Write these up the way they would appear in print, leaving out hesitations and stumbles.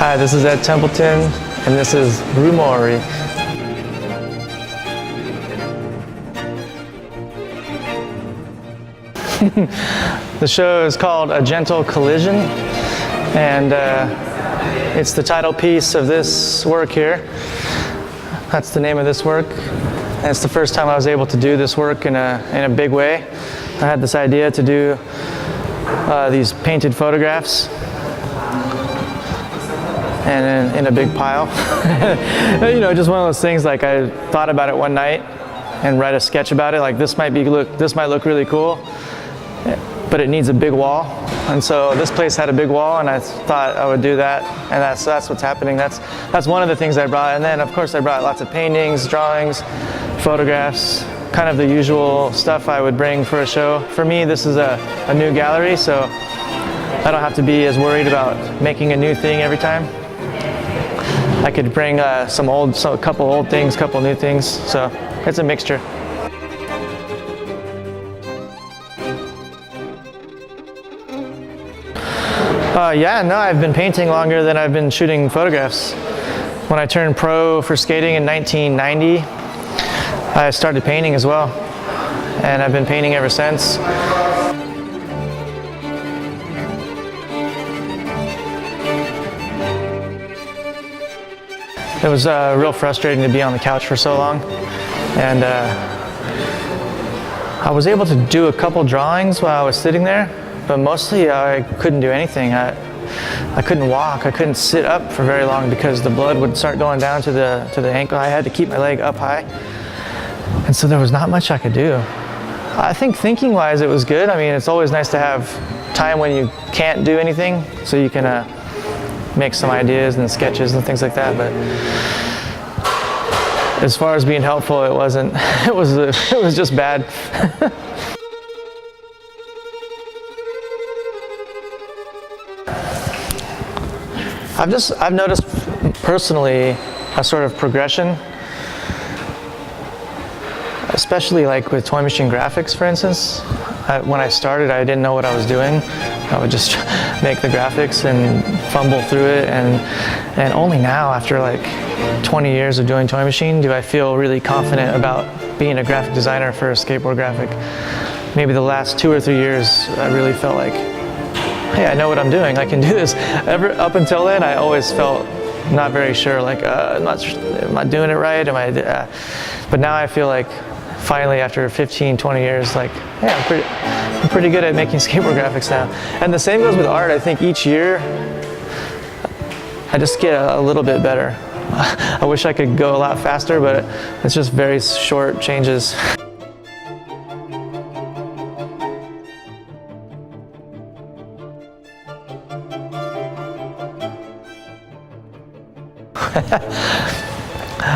Hi, this is Ed Templeton, and this is Rumori. The show is called A Gentle Collision, and it's the title piece of this work here. That's the name of this work, and it's the first time I was able to do this work in a big way. I had this idea to do these painted photographs and in a big pile. You know, just one of those things, like I thought about it one night and write a sketch about it, like this might look really cool, but it needs a big wall. And so this place had a big wall, and I thought I would do that, and that's what's happening. That's one of the things I brought. And then of course I brought lots of paintings, drawings, photographs, kind of the usual stuff I would bring for a show. For me, this is a new gallery, so I don't have to be as worried about making a new thing every time. I could bring a couple old things, couple new things, so it's a mixture. I've been painting longer than I've been shooting photographs. When I turned pro for skating in 1990, I started painting as well, and I've been painting ever since. It was real frustrating to be on the couch for so long, and I was able to do a couple drawings while I was sitting there, but mostly I couldn't do anything. I couldn't walk. I couldn't sit up for very long because the blood would start going down to the ankle. I had to keep my leg up high, and so there was not much I could do. I think thinking-wise it was good. I mean, it's always nice to have time when you can't do anything, so you can make some ideas and sketches and things like that. But as far as being helpful, it wasn't. It was just bad. I've noticed personally a sort of progression, especially like with toy machine graphics, for instance. When I started, I didn't know what I was doing. I would just make the graphics and fumble through it, and only now, after like 20 years of doing toy machine, do I feel really confident about being a graphic designer for a skateboard graphic. Maybe the last 2 or 3 years, I really felt like, hey, I know what I'm doing, I can do this. Up until then, I always felt not very sure, like, am I doing it right? But now I feel like, finally, after 15, 20 years, like, hey, I'm pretty good at making skateboard graphics now. And the same goes with art. I think each year, I just get a little bit better. I wish I could go a lot faster, but it's just very short changes.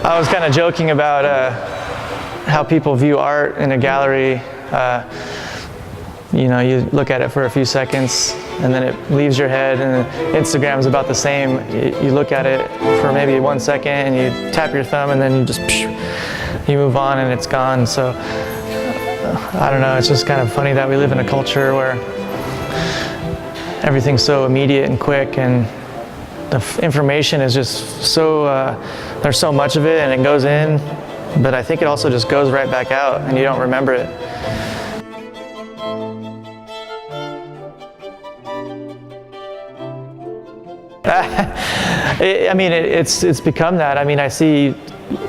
I was kind of joking about how people view art in a gallery. You know, you look at it for a few seconds and then it leaves your head, and Instagram is about the same. You look at it for maybe 1 second and you tap your thumb, and then you move on and it's gone. So I don't know, it's just kind of funny that we live in a culture where everything's so immediate and quick, and the information is just so, there's so much of it and it goes in, but I think it also just goes right back out and you don't remember it. I mean, it's become that. I mean, I see,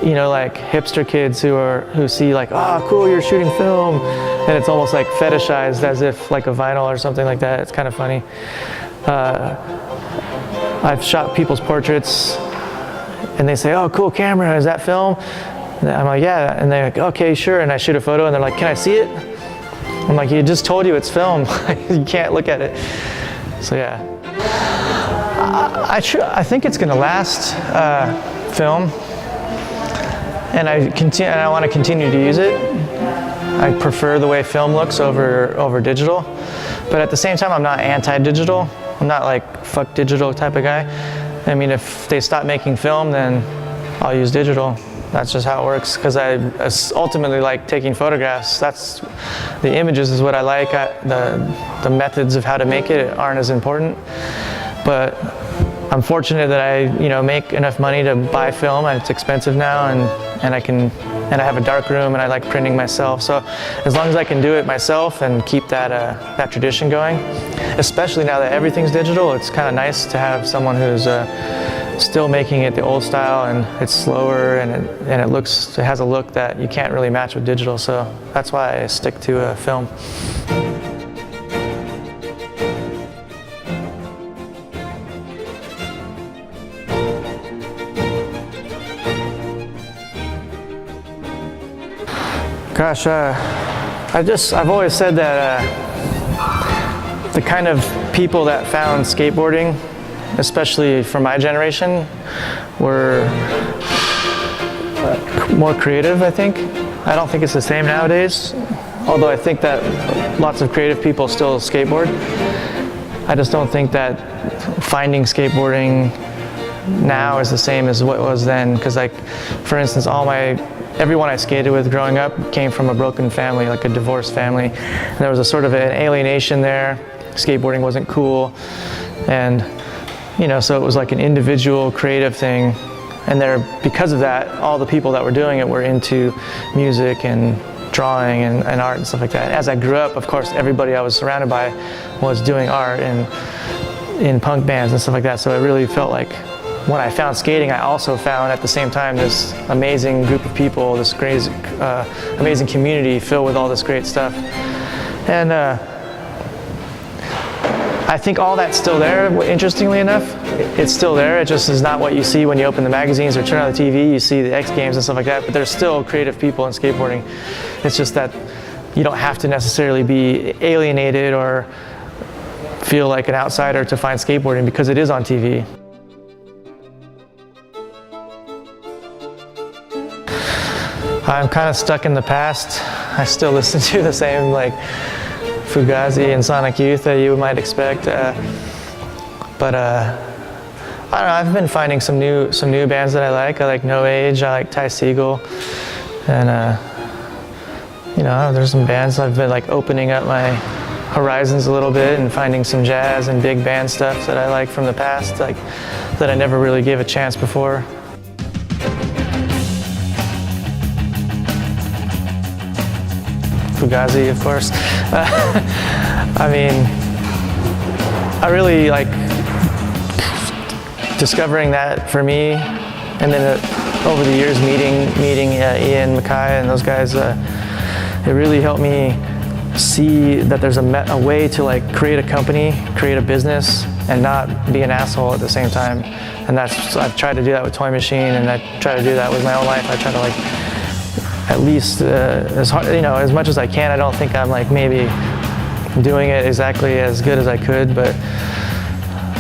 you know, like hipster kids who see like, oh, cool, you're shooting film, and it's almost like fetishized as if like a vinyl or something like that. It's kind of funny. I've shot people's portraits, and they say, oh, cool camera, is that film? And I'm like, yeah, and they're like, okay, sure, and I shoot a photo, and they're like, can I see it? I'm like, you just told you it's film. You can't look at it. So yeah. I think it's going to last, film, and I want to continue to use it. I prefer the way film looks over digital, but at the same time, I'm not anti-digital. I'm not like fuck digital type of guy. I mean, if they stop making film, then I'll use digital. That's just how it works, because I ultimately like taking photographs. That's the images is what I like. The methods of how to make it aren't as important, but I'm fortunate that I, make enough money to buy film, and it's expensive now, and I have a dark room, and I like printing myself. So as long as I can do it myself and keep that tradition going, especially now that everything's digital, it's kind of nice to have someone who's still making it the old style, and it's slower, and it has a look that you can't really match with digital. So that's why I stick to film. Gosh, I've always said that the kind of people that found skateboarding, especially for my generation, were more creative, I think. I don't think it's the same nowadays, although I think that lots of creative people still skateboard. I just don't think that finding skateboarding now is the same as what it was then, because like, for instance, everyone I skated with growing up came from a broken family, like a divorced family. And there was a sort of an alienation there. Skateboarding wasn't cool. And, so it was like an individual creative thing. And because of that, all the people that were doing it were into music and drawing and art and stuff like that. As I grew up, of course, everybody I was surrounded by was doing art and in punk bands and stuff like that. So it really felt like, when I found skating, I also found at the same time this amazing group of people, this crazy, amazing community filled with all this great stuff. And I think all that's still there, interestingly enough. It's still there, it just is not what you see when you open the magazines or turn on the TV. You see the X Games and stuff like that, but there's still creative people in skateboarding. It's just that you don't have to necessarily be alienated or feel like an outsider to find skateboarding because it is on TV. I'm kind of stuck in the past. I still listen to the same like Fugazi and Sonic Youth that you might expect, but I don't know. I've been finding some new bands that I like. I like No Age. I like Ty Segall, and there's some bands I've been like opening up my horizons a little bit and finding some jazz and big band stuff that I like from the past, like that I never really gave a chance before. Fugazi, of course. I mean, I really like discovering that for me, and then over the years meeting Ian Mackay and those guys, it really helped me see that there's a way to like create a company, create a business, and not be an asshole at the same time. And I've tried to do that with Toy Machine, and I try to do that with my own life. I try to like, at least as much as I can. I don't think I'm like maybe doing it exactly as good as I could, but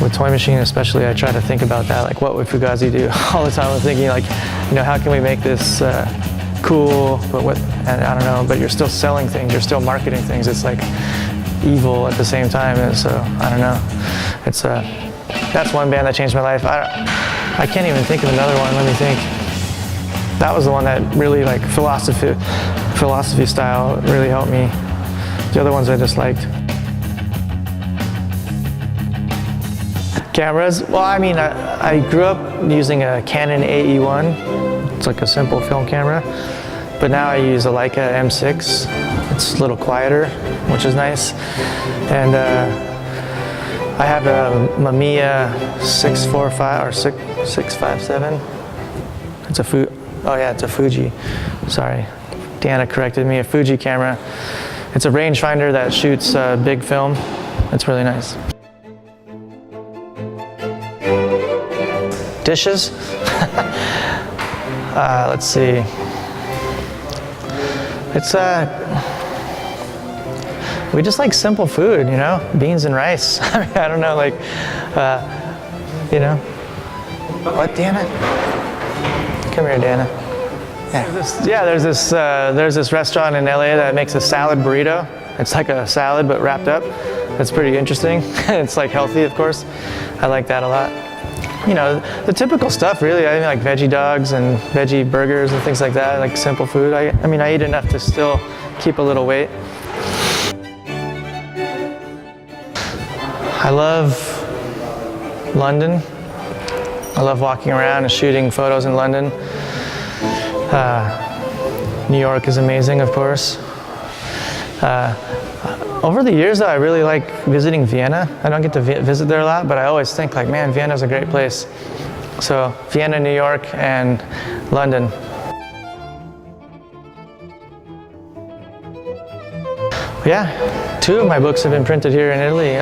with Toy Machine especially, I try to think about that, like what would Fugazi do? All the time I'm thinking like, how can we make this cool, but and I don't know, but you're still selling things, you're still marketing things. It's like evil at the same time, and so I don't know. It's that's one band that changed my life. I can't even think of another one. Let me think. That was the one that really like philosophy style really helped me. The other ones I just liked. Cameras, well, I mean, I grew up using a Canon AE1. It's like a simple film camera, but now I use a Leica M6. It's a little quieter, which is nice. And I have a Mamiya 645 or 657. It's a it's a Fuji. Sorry, Deanna corrected me. A Fuji camera. It's a rangefinder that shoots big film. It's really nice. Dishes. Let's see. It's we just like simple food, beans and rice. I mean, I don't know, like, What, Deanna? Come here, Dana. Yeah. There's this restaurant in LA that makes a salad burrito. It's like a salad but wrapped up. It's pretty interesting. It's like healthy, of course. I like that a lot. The typical stuff, really. I mean, like veggie dogs and veggie burgers and things like that. Like simple food. I mean, I eat enough to still keep a little weight. I love London. I love walking around and shooting photos in London. New York is amazing, of course. Over the years, though, I really like visiting Vienna. I don't get to visit there a lot, but I always think like, man, Vienna's a great place. So Vienna, New York, and London. Yeah, 2 of my books have been printed here in Italy.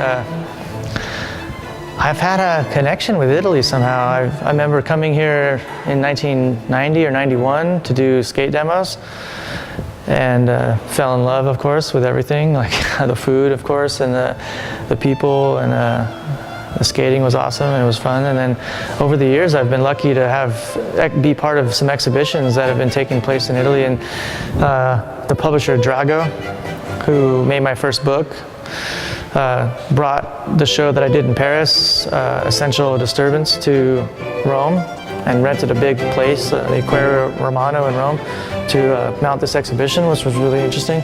I've had a connection with Italy somehow. I remember coming here in 1990 or 91 to do skate demos, and fell in love, of course, with everything, like the food, of course, and the people, and the skating was awesome and it was fun. And then over the years, I've been lucky to be part of some exhibitions that have been taking place in Italy. And the publisher Drago, who made my first book, brought the show that I did in Paris, Essential Disturbance, to Rome, and rented a big place, the Aquario Romano in Rome, to mount this exhibition, which was really interesting.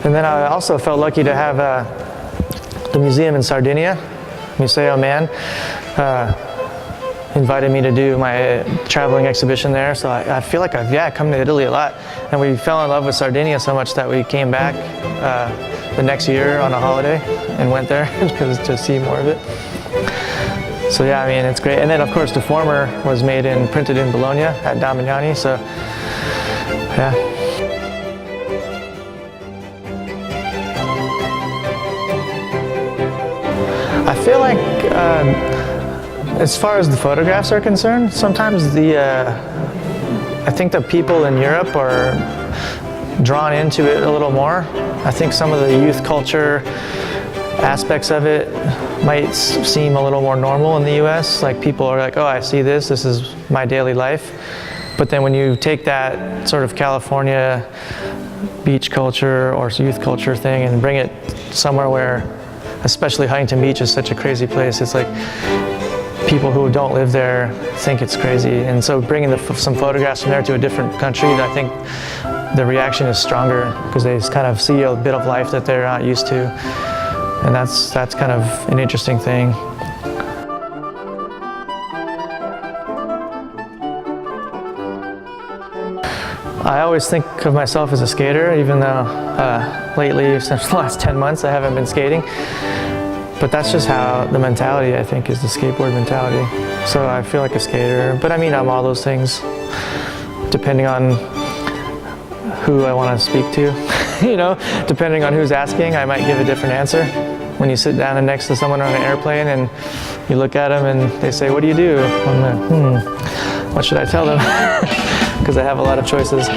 And then I also felt lucky to have the museum in Sardinia, Museo Man, invited me to do my traveling exhibition there. So I feel like I've come to Italy a lot. And we fell in love with Sardinia so much that we came back the next year on a holiday and went there because to see more of it. So yeah, I mean, it's great. And then of course, Deformer was printed in Bologna at Damiani. So yeah. I feel like, as far as the photographs are concerned, sometimes I think the people in Europe are drawn into it a little more. I think some of the youth culture aspects of it might seem a little more normal in the US. Like people are like, oh, I see this is my daily life. But then when you take that sort of California beach culture or youth culture thing and bring it somewhere where, especially Huntington Beach is such a crazy place, it's like people who don't live there think it's crazy. And so bringing some photographs from there to a different country, I think the reaction is stronger because they kind of see a bit of life that they're not used to. And that's kind of an interesting thing. I always think of myself as a skater, even though lately, since the last 10 months, I haven't been skating. But that's just how the mentality, I think, is the skateboard mentality. So I feel like a skater, but I mean, I'm all those things, depending on who I want to speak to. You know, depending on who's asking, I might give a different answer. When you sit down next to someone on an airplane and you look at them and they say, what do you do? I'm like, what should I tell them? Because I have a lot of choices.